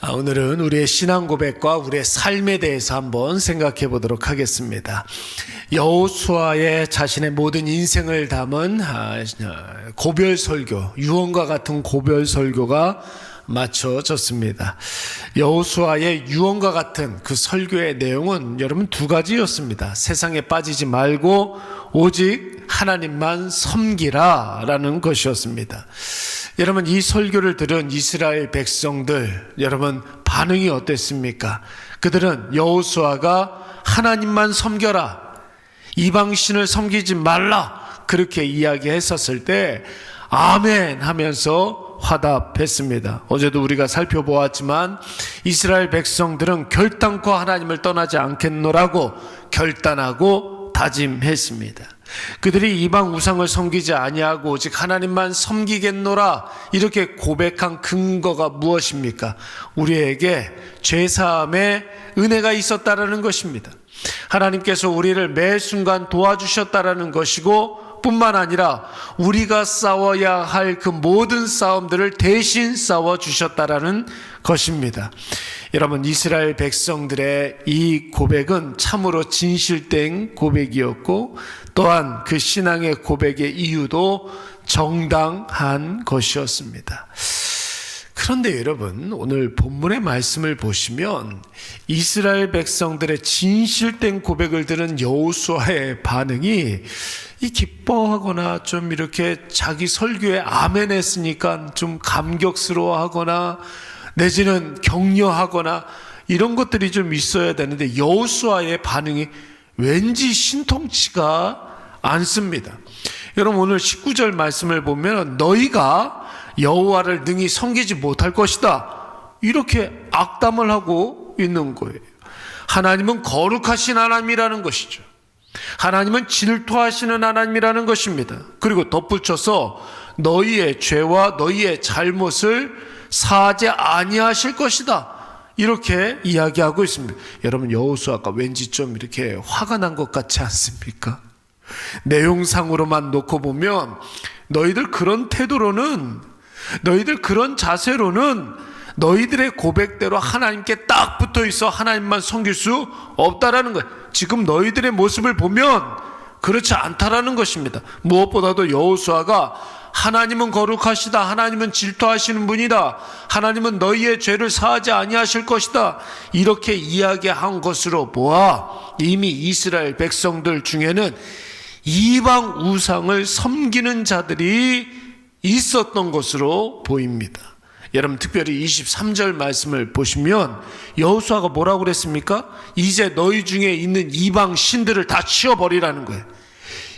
오늘은 우리의 신앙 고백과 우리의 삶에 대해서 한번 생각해 보도록 하겠습니다. 여호수아의 자신의 모든 인생을 담은 고별 설교, 유언과 같은 고별 설교가 마쳐졌습니다. 여호수아의 유언과 같은 그 설교의 내용은 여러분 두 가지였습니다. 세상에 빠지지 말고 오직 하나님만 섬기라 라는 것이었습니다. 여러분, 이 설교를 들은 이스라엘 백성들, 여러분 반응이 어땠습니까? 그들은 여호수아가 하나님만 섬겨라, 이방신을 섬기지 말라, 그렇게 이야기했었을 때 아멘 하면서 화답했습니다. 어제도 우리가 살펴보았지만 이스라엘 백성들은 결단코 하나님을 떠나지 않겠노라고 결단하고 다짐했습니다. 그들이 이방 우상을 섬기지 아니하고 오직 하나님만 섬기겠노라 이렇게 고백한 근거가 무엇입니까? 우리에게 죄사함의 은혜가 있었다라는 것입니다. 하나님께서 우리를 매 순간 도와주셨다라는 것이고, 뿐만 아니라 우리가 싸워야 할 그 모든 싸움들을 대신 싸워주셨다라는 것입니다. 여러분, 이스라엘 백성들의 이 고백은 참으로 진실된 고백이었고, 또한 그 신앙의 고백의 이유도 정당한 것이었습니다. 그런데 여러분, 오늘 본문의 말씀을 보시면 이스라엘 백성들의 진실된 고백을 들은 여호수아의 반응이 기뻐하거나 좀 이렇게 자기 설교에 아멘 했으니까 좀 감격스러워하거나 내지는 격려하거나 이런 것들이 좀 있어야 되는데, 여호수아의 반응이 왠지 신통치가 않습니다. 여러분, 오늘 19절 말씀을 보면 너희가 여호와를 능히 섬기지 못할 것이다, 이렇게 악담을 하고 있는 거예요. 하나님은 거룩하신 하나님이라는 것이죠. 하나님은 질투하시는 하나님이라는 것입니다. 그리고 덧붙여서 너희의 죄와 너희의 잘못을 사하지 아니하실 것이다, 이렇게 이야기하고 있습니다. 여러분, 여호수아가 왠지 좀 이렇게 화가 난 것 같지 않습니까? 내용상으로만 놓고 보면 너희들 그런 태도로는, 너희들 그런 자세로는 너희들의 고백대로 하나님께 딱 붙어 있어 하나님만 섬길 수 없다라는 거예요. 지금 너희들의 모습을 보면 그렇지 않다라는 것입니다. 무엇보다도 여호수아가 하나님은 거룩하시다, 하나님은 질투하시는 분이다, 하나님은 너희의 죄를 사하지 아니하실 것이다, 이렇게 이야기한 것으로 보아 이미 이스라엘 백성들 중에는 이방 우상을 섬기는 자들이 있었던 것으로 보입니다. 여러분, 특별히 23절 말씀을 보시면 여호수아가 뭐라고 그랬습니까? 이제 너희 중에 있는 이방 신들을 다 치워버리라는 거예요.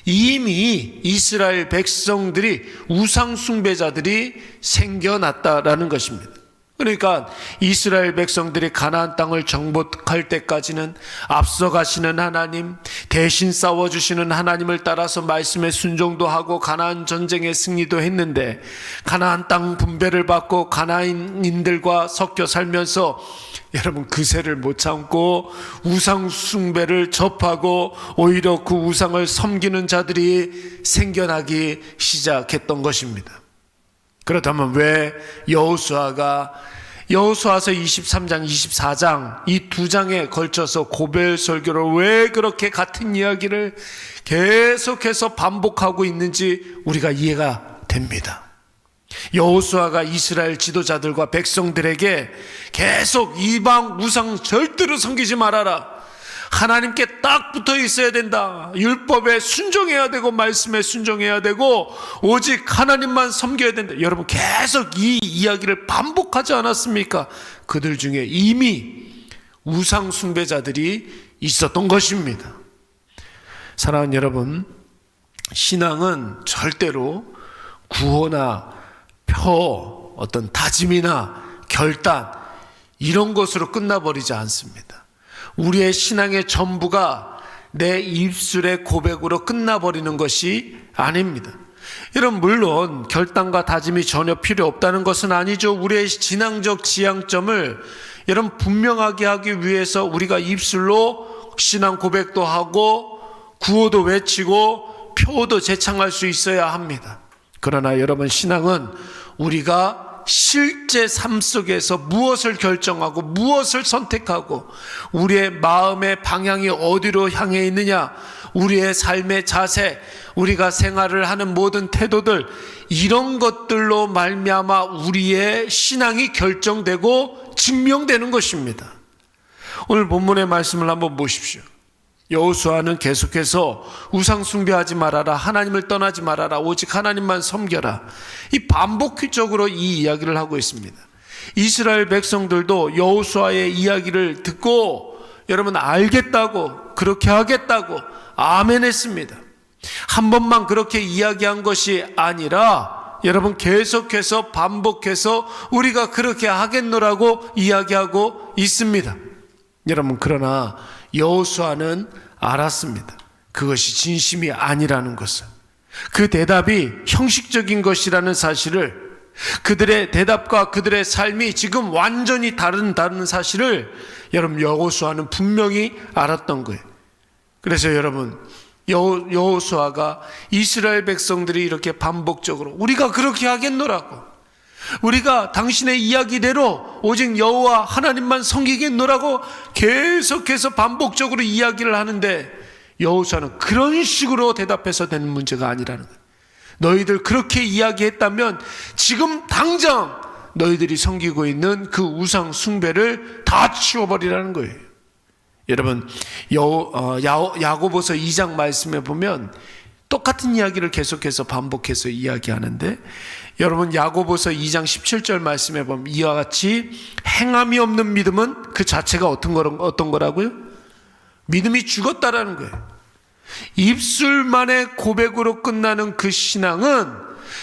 이미 이스라엘 백성들이 우상 숭배자들이 생겨났다라는 것입니다. 그러니까 이스라엘 백성들이 가나안 땅을 정복할 때까지는 앞서가시는 하나님, 대신 싸워주시는 하나님을 따라서 말씀에 순종도 하고 가나안 전쟁에 승리도 했는데, 가나안 땅 분배를 받고 가나안인들과 섞여 살면서 여러분 그새를 못 참고 우상 숭배를 접하고 오히려 그 우상을 섬기는 자들이 생겨나기 시작했던 것입니다. 그렇다면 왜 여호수아서 23장, 24장 이 두 장에 걸쳐서 고별 설교를 왜 그렇게 같은 이야기를 계속해서 반복하고 있는지 우리가 이해가 됩니다. 여호수아가 이스라엘 지도자들과 백성들에게 계속 이방 우상 절대로 섬기지 말아라, 하나님께 딱 붙어 있어야 된다, 율법에 순종해야 되고 말씀에 순종해야 되고 오직 하나님만 섬겨야 된다, 여러분 계속 이 이야기를 반복하지 않았습니까? 그들 중에 이미 우상 숭배자들이 있었던 것입니다. 사랑하는 여러분, 신앙은 절대로 구호나 표, 어떤 다짐이나 결단 이런 것으로 끝나버리지 않습니다. 우리의 신앙의 전부가 내 입술의 고백으로 끝나버리는 것이 아닙니다. 여러분, 물론 결단과 다짐이 전혀 필요 없다는 것은 아니죠. 우리의 신앙적 지향점을 여러분 분명하게 하기 위해서 우리가 입술로 신앙 고백도 하고 구호도 외치고 표도 제창할 수 있어야 합니다. 그러나 여러분, 신앙은 우리가 실제 삶 속에서 무엇을 결정하고 무엇을 선택하고 우리의 마음의 방향이 어디로 향해 있느냐, 우리의 삶의 자세, 우리가 생활을 하는 모든 태도들, 이런 것들로 말미암아 우리의 신앙이 결정되고 증명되는 것입니다. 오늘 본문의 말씀을 한번 보십시오. 여호수아는 계속해서 우상 숭배하지 말아라, 하나님을 떠나지 말아라, 오직 하나님만 섬겨라, 이 반복적으로 이 이야기를 하고 있습니다. 이스라엘 백성들도 여호수아의 이야기를 듣고 여러분 알겠다고, 그렇게 하겠다고 아멘 했습니다. 한 번만 그렇게 이야기한 것이 아니라 여러분 계속해서 반복해서 우리가 그렇게 하겠노라고 이야기하고 있습니다. 여러분, 그러나 여호수아는 알았습니다. 그것이 진심이 아니라는 것을. 그 대답이 형식적인 것이라는 사실을, 그들의 대답과 그들의 삶이 지금 완전히 다른 사실을 여러분 여호수아는 분명히 알았던 거예요. 그래서 여러분, 여호수아가 이스라엘 백성들이 이렇게 반복적으로 우리가 그렇게 하겠노라고, 우리가 당신의 이야기대로 오직 여호와 하나님만 섬기겠노라고 계속해서 반복적으로 이야기를 하는데, 여호수아는 그런 식으로 대답해서 되는 문제가 아니라는 거예요. 너희들 그렇게 이야기했다면 지금 당장 너희들이 섬기고 있는 그 우상 숭배를 다 치워버리라는 거예요. 여러분, 야고보서 2장 말씀에 보면 똑같은 이야기를 계속해서 반복해서 이야기하는데, 여러분 야고보서 2장 17절 말씀에 보면 이와 같이 행함이 없는 믿음은 그 자체가 어떤 거라고요? 믿음이 죽었다라는 거예요. 입술만의 고백으로 끝나는 그 신앙은,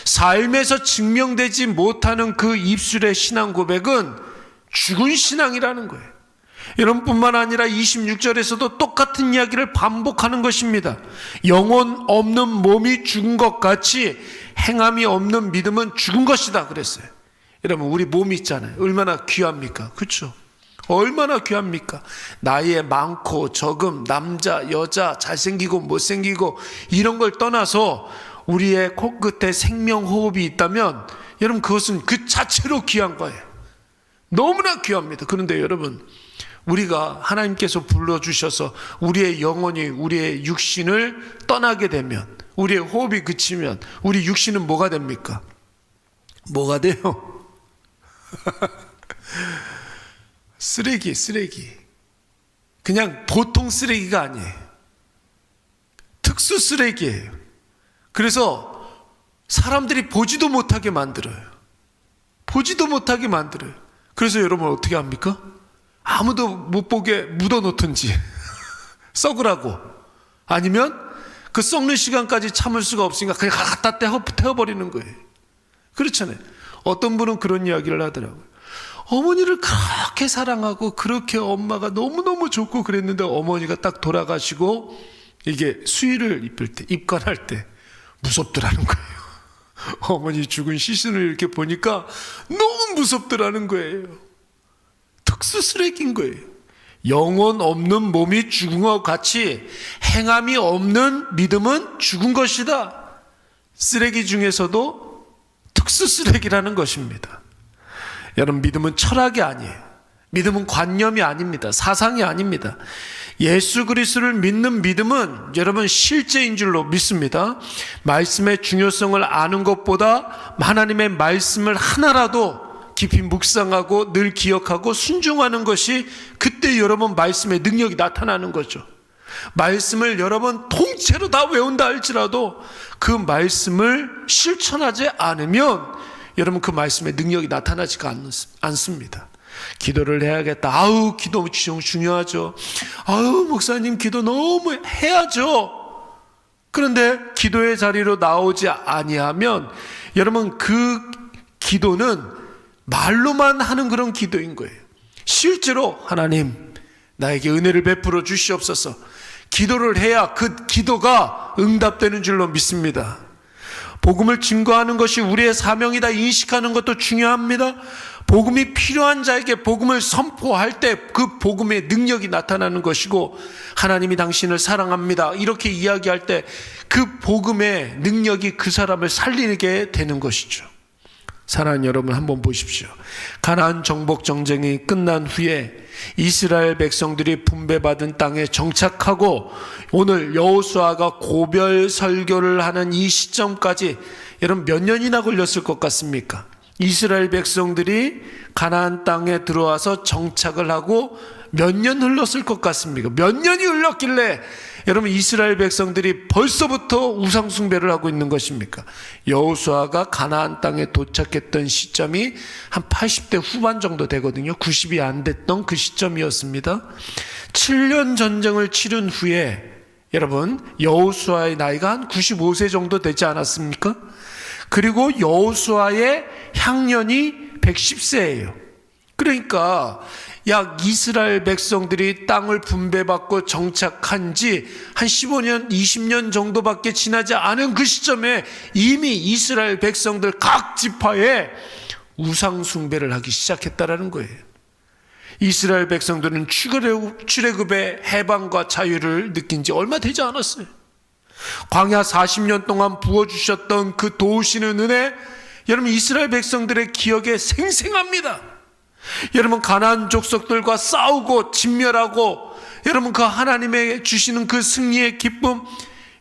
삶에서 증명되지 못하는 그 입술의 신앙 고백은 죽은 신앙이라는 거예요. 여러분뿐만 아니라 26절에서도 똑같은 이야기를 반복하는 것입니다. 영혼 없는 몸이 죽은 것 같이 행함이 없는 믿음은 죽은 것이다 그랬어요. 여러분, 우리 몸이 있잖아요. 얼마나 귀합니까? 그렇죠? 얼마나 귀합니까? 나이에 많고 적음, 남자, 여자, 잘생기고 못생기고 이런 걸 떠나서 우리의 코끝에 생명 호흡이 있다면 여러분 그것은 그 자체로 귀한 거예요. 너무나 귀합니다. 그런데 여러분, 우리가 하나님께서 불러주셔서 우리의 영혼이 우리의 육신을 떠나게 되면, 우리의 호흡이 그치면 우리 육신은 뭐가 됩니까? 뭐가 돼요? 쓰레기. 그냥 보통 쓰레기가 아니에요. 특수 쓰레기예요. 그래서 사람들이 보지도 못하게 만들어요. 그래서 여러분 어떻게 합니까? 아무도 못 보게 묻어놓든지 썩으라고, 아니면 그 썩는 시간까지 참을 수가 없으니까 그냥 갖다 태워버리는 거예요. 그렇잖아요. 어떤 분은 그런 이야기를 하더라고요. 어머니를 그렇게 사랑하고 그렇게 엄마가 너무너무 좋고 그랬는데 어머니가 딱 돌아가시고 이게 수의를 입관할 때 무섭더라는 거예요. 어머니 죽은 시신을 이렇게 보니까 너무 무섭더라는 거예요. 특수 쓰레기인 거예요. 영혼 없는 몸이 죽은 것 같이 행함이 없는 믿음은 죽은 것이다. 쓰레기 중에서도 특수 쓰레기라는 것입니다. 여러분, 믿음은 철학이 아니에요. 믿음은 관념이 아닙니다. 사상이 아닙니다. 예수 그리스도를 믿는 믿음은 여러분 실제인 줄로 믿습니다. 말씀의 중요성을 아는 것보다 하나님의 말씀을 하나라도 깊이 묵상하고 늘 기억하고 순종하는 것이, 그때 여러분 말씀의 능력이 나타나는 거죠. 말씀을 여러분 통째로 다 외운다 할지라도 그 말씀을 실천하지 않으면 여러분 그 말씀의 능력이 나타나지가 않습니다. 기도를 해야겠다. 아우, 기도 중요하죠. 아우, 목사님 기도 너무 해야죠. 그런데 기도의 자리로 나오지 아니하면 여러분 그 기도는 말로만 하는 그런 기도인 거예요. 실제로 하나님 나에게 은혜를 베풀어 주시옵소서, 기도를 해야 그 기도가 응답되는 줄로 믿습니다. 복음을 증거하는 것이 우리의 사명이다 인식하는 것도 중요합니다. 복음이 필요한 자에게 복음을 선포할 때 그 복음의 능력이 나타나는 것이고, 하나님이 당신을 사랑합니다 이렇게 이야기할 때 그 복음의 능력이 그 사람을 살리게 되는 것이죠. 사랑하는 여러분, 한번 보십시오. 가나안 정복 전쟁이 끝난 후에 이스라엘 백성들이 분배받은 땅에 정착하고 오늘 여호수아가 고별 설교를 하는 이 시점까지 여러분 몇 년이나 걸렸을 것 같습니까? 이스라엘 백성들이 가나안 땅에 들어와서 정착을 하고 몇 년 흘렀을 것 같습니까? 몇 년이 흘렀길래 여러분 이스라엘 백성들이 벌써부터 우상 숭배를 하고 있는 것입니까? 여호수아가 가나안 땅에 도착했던 시점이 한 80대 후반 정도 되거든요. 90이 안 됐던 그 시점이었습니다. 7년 전쟁을 치른 후에 여러분 여호수아의 나이가 한 95세 정도 되지 않았습니까? 그리고 여호수아의 향년이 110세예요. 그러니까 약 이스라엘 백성들이 땅을 분배받고 정착한 지 한 15년, 20년 정도밖에 지나지 않은 그 시점에 이미 이스라엘 백성들 각 지파에 우상 숭배를 하기 시작했다라는 거예요. 이스라엘 백성들은 출애굽의 해방과 자유를 느낀 지 얼마 되지 않았어요. 광야 40년 동안 부어주셨던 그 도우시는 은혜, 여러분 이스라엘 백성들의 기억에 생생합니다. 여러분 가나안 족속들과 싸우고 진멸하고 여러분 그 하나님의 주시는 그 승리의 기쁨,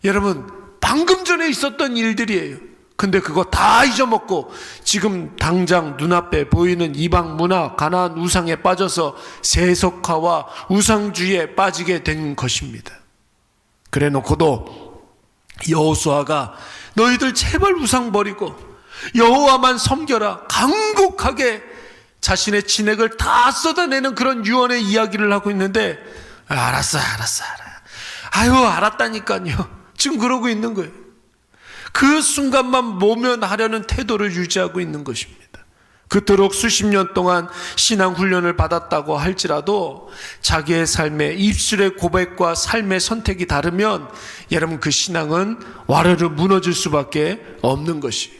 여러분 방금 전에 있었던 일들이에요. 근데 그거 다 잊어먹고 지금 당장 눈앞에 보이는 이방 문화, 가나안 우상에 빠져서 세속화와 우상주의에 빠지게 된 것입니다. 그래 놓고도 여호수아가 너희들 제발 우상 버리고 여호와만 섬겨라, 간곡하게 자신의 진액을 다 쏟아내는 그런 유언의 이야기를 하고 있는데, 알았어. 아유, 알았다니까요. 지금 그러고 있는 거예요. 그 순간만 모면하려는 태도를 유지하고 있는 것입니다. 그토록 수십 년 동안 신앙 훈련을 받았다고 할지라도 자기의 삶의 입술의 고백과 삶의 선택이 다르면 여러분 그 신앙은 와르르 무너질 수밖에 없는 것이에요.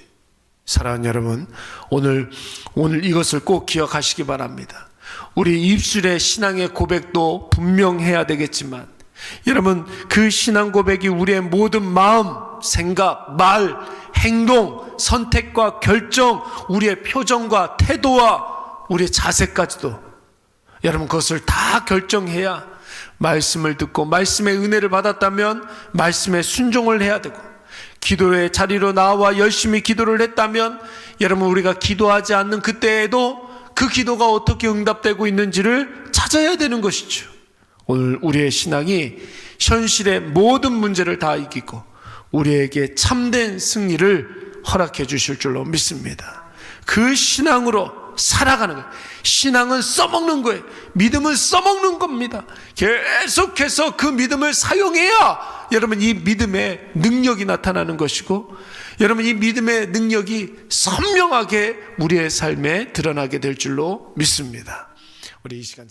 사랑하는 여러분, 오늘 이것을 꼭 기억하시기 바랍니다. 우리 입술의 신앙의 고백도 분명해야 되겠지만 여러분 그 신앙 고백이 우리의 모든 마음, 생각, 말, 행동, 선택과 결정, 우리의 표정과 태도와 우리의 자세까지도 여러분 그것을 다 결정해야 말씀을 듣고 말씀의 은혜를 받았다면 말씀에 순종을 해야 되고, 기도의 자리로 나와 열심히 기도를 했다면 여러분 우리가 기도하지 않는 그때에도 그 기도가 어떻게 응답되고 있는지를 찾아야 되는 것이죠. 오늘 우리의 신앙이 현실의 모든 문제를 다 이기고 우리에게 참된 승리를 허락해 주실 줄로 믿습니다. 그 신앙으로 살아가는 거예요. 신앙은 써먹는 거예요. 믿음은 써먹는 겁니다. 계속해서 그 믿음을 사용해야 여러분 이 믿음의 능력이 나타나는 것이고, 여러분 이 믿음의 능력이 선명하게 우리의 삶에 드러나게 될 줄로 믿습니다. 우리 이 시간